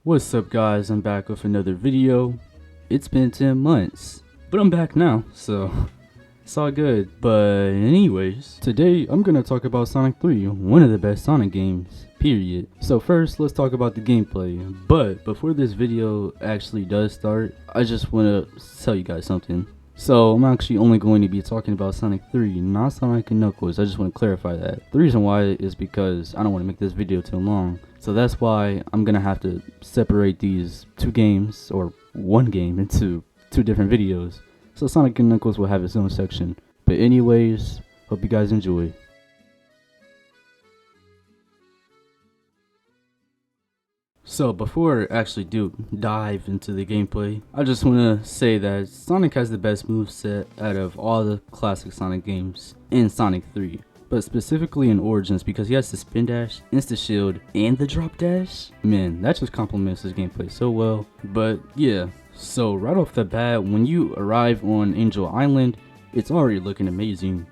What's up guys, I'm back with another video. It's been 10 months, but I'm back now, so it's all good. But anyways, today I'm gonna talk about Sonic 3, one of the best Sonic games, period. So first, let's talk about the gameplay. But before this video actually does start, I just wanna tell you guys something. So I'm actually only going to be talking about Sonic 3, not Sonic and Knuckles. I just want to clarify that. The reason why is because I don't want to make this video too long. So that's why I'm going to have to separate these two games, or one game, into two different videos. So Sonic and Knuckles will have its own section. But anyways, hope you guys enjoy. So before I actually do dive into the gameplay, I just want to say that Sonic has the best moveset out of all the classic Sonic games in Sonic 3. But specifically in Origins, because he has the spin dash, insta shield, and the drop dash. Man, that just complements his gameplay so well. But yeah, so right off the bat, when you arrive on Angel Island, it's already looking amazing.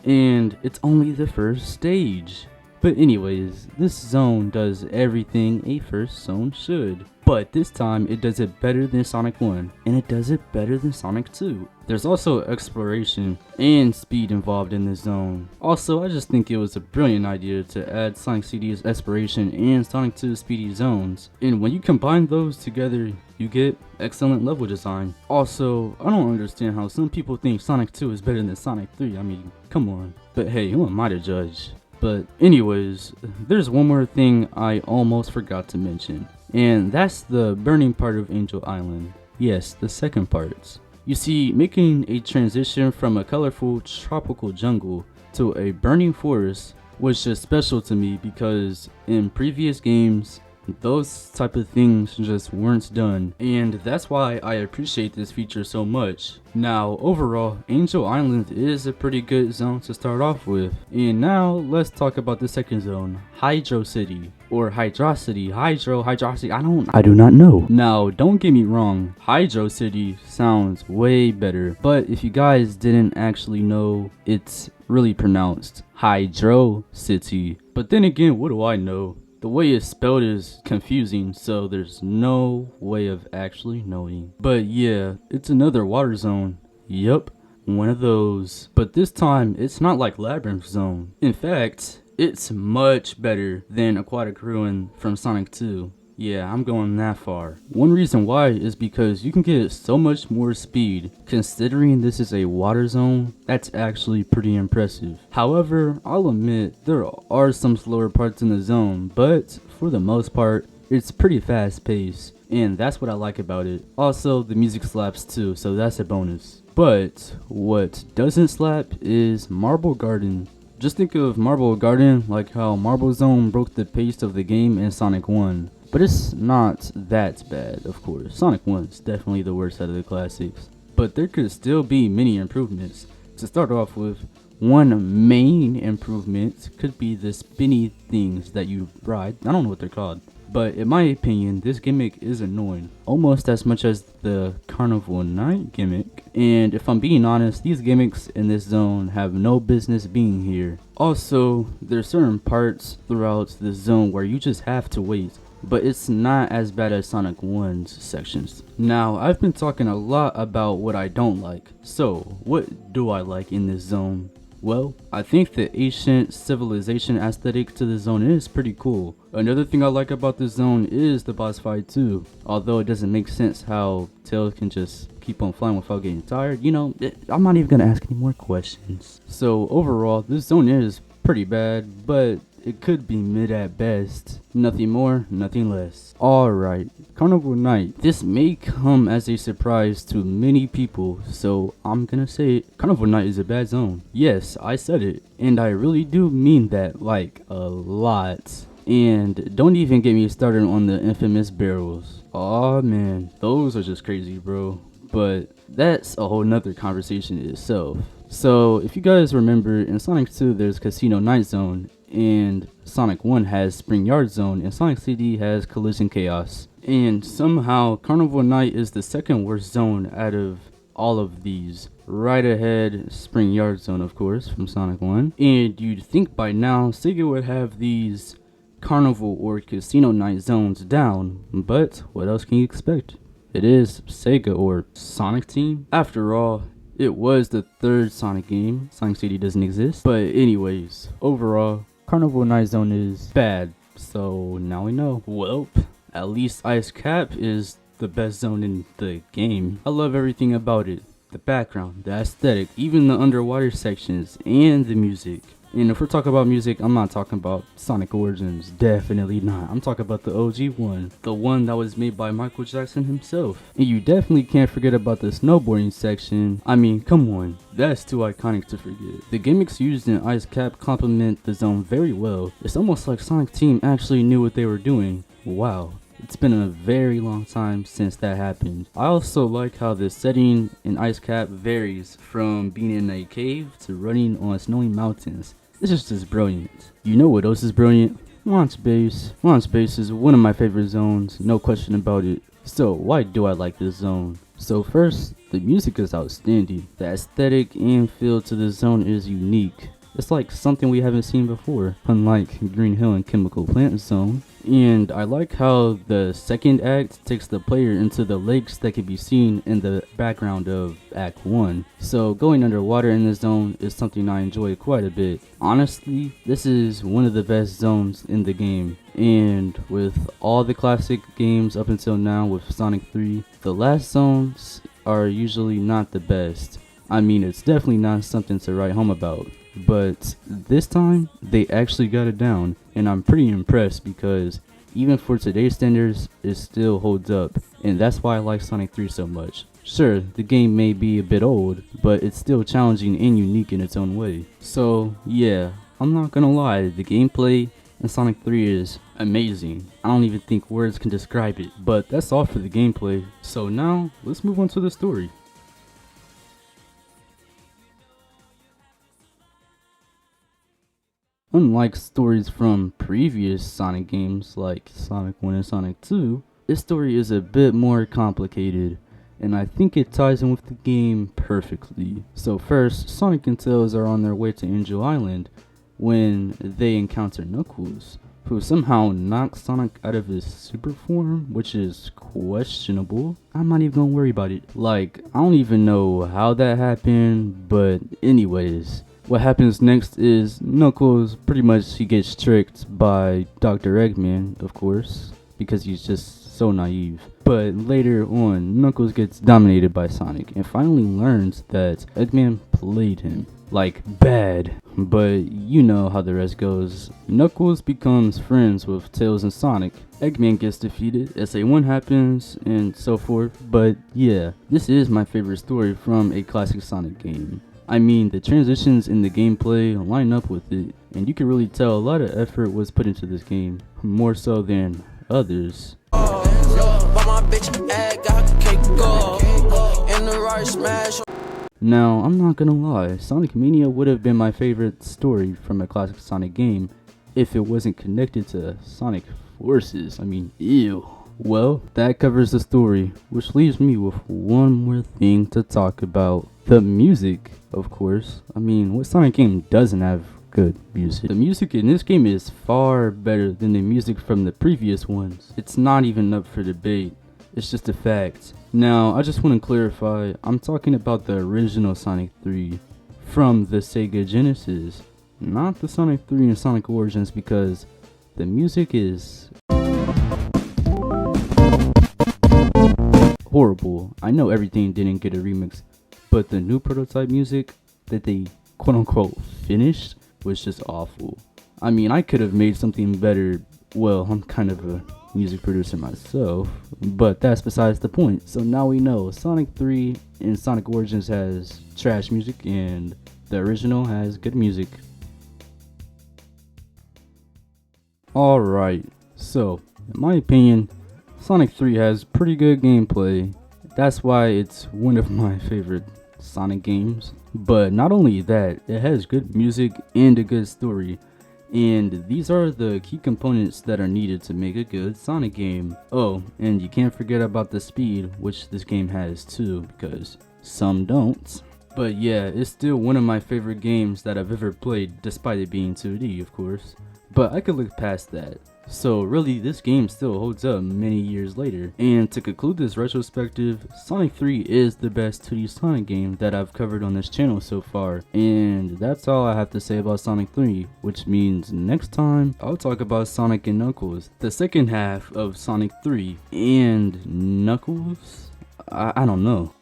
And it's only the first stage. But anyways, this zone does everything a first zone should. But this time it does it better than Sonic 1, and it does it better than Sonic 2. There's also exploration and speed involved in this zone. Also, I just think it was a brilliant idea to add Sonic CD's exploration and Sonic 2's speedy zones. And when you combine those together, you get excellent level design. Also, I don't understand how some people think Sonic 2 is better than Sonic 3. I mean, come on. But hey, who am I to judge? But anyways, there's one more thing I almost forgot to mention, and that's the burning part of Angel Island. Yes, the second part. You see, making a transition from a colorful tropical jungle to a burning forest was just special to me, because in previous games, those type of things just weren't done, and that's why I appreciate this feature so much. Now overall, Angel Island is a pretty good zone to start off with. And now let's talk about the second zone, Hydro City, or Hydrocity, Hydrocity, I do not know. Now don't get me wrong, Hydro City sounds way better, but if you guys didn't actually know, it's really pronounced Hydro City. But then again, what do I know? The way it's spelled is confusing, so there's no way of actually knowing. But yeah, it's another water zone. Yup, one of those. But this time, it's not like Labyrinth Zone. In fact, it's much better than Aquatic Ruin from Sonic 2. Yeah, I'm going that far. One reason why is because you can get so much more speed. Considering this is a water zone, that's actually pretty impressive. However, I'll admit there are some slower parts in the zone, but for the most part, it's pretty fast paced, and that's what I like about it. Also, the music slaps too, so that's a bonus. But what doesn't slap is Marble Garden. Just think of Marble Garden like how Marble Zone broke the pace of the game in Sonic 1. But it's not that bad, of course. Sonic 1 is definitely the worst out of the classics. But there could still be many improvements. To start off with, one main improvement could be the spinny things that you ride. I don't know what they're called. But in my opinion, this gimmick is annoying, almost as much as the Carnival Night gimmick. And if I'm being honest, these gimmicks in this zone have no business being here. Also, there's certain parts throughout the zone where you just have to wait, but it's not as bad as Sonic 1's sections. Now, I've been talking a lot about what I don't like, so what do I like in this zone? Well, I think the ancient civilization aesthetic to the zone is pretty cool. Another thing I like about this zone is the boss fight too. Although it doesn't make sense how Tails can just keep on flying without getting tired, you know, I'm not even gonna ask any more questions. So overall, this zone is pretty bad, but it could be mid at best. Nothing more, nothing less. Alright, Carnival Night. This may come as a surprise to many people, so I'm gonna say it. Carnival Night is a bad zone. Yes, I said it. And I really do mean that, like, a lot. And don't even get me started on the infamous barrels. Aw man, those are just crazy, bro. But that's a whole nother conversation in itself. So if you guys remember, in Sonic 2 there's Casino Night Zone, and Sonic 1 has Spring Yard Zone, and Sonic CD has Collision Chaos. And somehow Carnival Night is the second worst zone out of all of these. Right ahead, Spring Yard Zone, of course, from Sonic 1. And you'd think by now Sega would have these carnival or casino night zones down, but what else can you expect? It is Sega or Sonic Team. After all, it was the third Sonic game. Sonic CD doesn't exist. But anyways, overall, Carnival Night Zone is bad. So now we know. Well, at least Ice Cap is the best zone in the game. I love everything about it. The background, the aesthetic, even the underwater sections, and the music. And if we're talking about music, I'm not talking about Sonic Origins, definitely not. I'm talking about the OG one, the one that was made by Michael Jackson himself. And you definitely can't forget about the snowboarding section. I mean, come on, that's too iconic to forget. The gimmicks used in Ice Cap complement the zone very well. It's almost like Sonic Team actually knew what they were doing. Wow. It's been a very long time since that happened. I also like how the setting in Ice Cap varies from being in a cave to running on snowy mountains. It's just brilliant. You know what else is brilliant? Launch Base. Launch Base is one of my favorite zones, no question about it. So why do I like this zone? So first, the music is outstanding. The aesthetic and feel to the zone is unique. It's like something we haven't seen before, unlike Green Hill and Chemical Plant Zone. And I like how the second act takes the player into the lakes that can be seen in the background of Act 1. So going underwater in this zone is something I enjoy quite a bit. Honestly, this is one of the best zones in the game. And with all the classic games up until now with Sonic 3, the last zones are usually not the best. I mean, it's definitely not something to write home about. But this time, they actually got it down, and I'm pretty impressed because even for today's standards, it still holds up, and that's why I like Sonic 3 so much. Sure, the game may be a bit old, but it's still challenging and unique in its own way. So yeah, I'm not gonna lie, the gameplay in Sonic 3 is amazing. I don't even think words can describe it, but that's all for the gameplay. So now, let's move on to the story. Unlike stories from previous Sonic games like Sonic 1 and Sonic 2, this story is a bit more complicated, and I think it ties in with the game perfectly. So first, Sonic and Tails are on their way to Angel Island when they encounter Knuckles, who somehow knocks Sonic out of his super form, which is questionable. I'm not even gonna worry about it. Like, I don't even know how that happened, but anyways. What happens next is Knuckles he gets tricked by Dr. Eggman, of course, because he's just so naive. But later on, Knuckles gets dominated by Sonic and finally learns that Eggman played him. Like, bad. But you know how the rest goes. Knuckles becomes friends with Tails and Sonic. Eggman gets defeated, SA1 happens, and so forth. But yeah, this is my favorite story from a classic Sonic game. I mean, the transitions in the gameplay line up with it, and you can really tell a lot of effort was put into this game, more so than others. Now, I'm not gonna lie, Sonic Mania would have been my favorite story from a classic Sonic game if it wasn't connected to Sonic Forces. I mean, ew. Well, that covers the story, which leaves me with one more thing to talk about. The music, of course. I mean, what Sonic game doesn't have good music? The music in this game is far better than the music from the previous ones. It's not even up for debate. It's just a fact. Now, I just want to clarify, I'm talking about the original Sonic 3 from the Sega Genesis, not the Sonic 3 and Sonic Origins, because the music is horrible. I know everything didn't get a remix, but the new prototype music that they quote-unquote finished was just awful. I mean, I could have made something better. Well, I'm kind of a music producer myself, but that's besides the point. So now we know Sonic 3 and Sonic Origins has trash music and the original has good music. Alright, so in my opinion, Sonic 3 has pretty good gameplay. That's why it's one of my favorite Sonic games. But not only that, it has good music and a good story. And these are the key components that are needed to make a good Sonic game. Oh, and you can't forget about the speed, which this game has too, because some don't. But yeah, it's still one of my favorite games that I've ever played, despite it being 2D, of course. But I could look past that. So really, this game still holds up many years later. And to conclude this retrospective, Sonic 3 is the best 2D Sonic game that I've covered on this channel so far. And that's all I have to say about Sonic 3, which means next time I'll talk about Sonic and Knuckles, the second half of Sonic 3. And Knuckles? I don't know.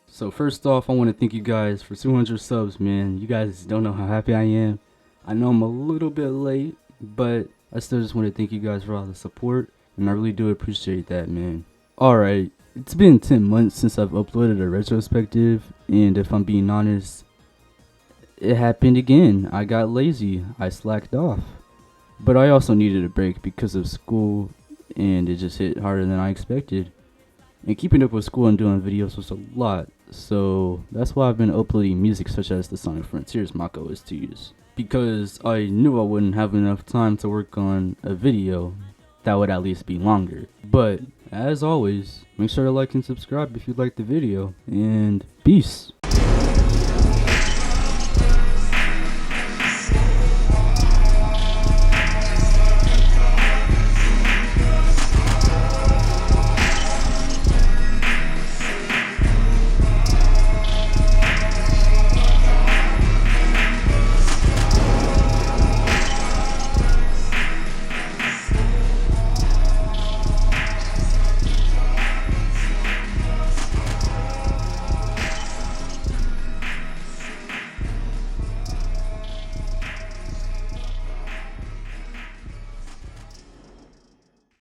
So first off, I want to thank you guys for 200 subs, man. You guys don't know how happy I am. I know I'm a little bit late, but I still just want to thank you guys for all the support, and I really do appreciate that, man. Alright, it's been 10 months since I've uploaded a retrospective, and if I'm being honest, it happened again. I got lazy. I slacked off. But I also needed a break because of school, and it just hit harder than I expected. And keeping up with school and doing videos was a lot, so that's why I've been uploading music such as the Sonic Frontiers mock OSTs. Because I knew I wouldn't have enough time to work on a video that would at least be longer. But as always, make sure to like and subscribe if you liked the video, and peace!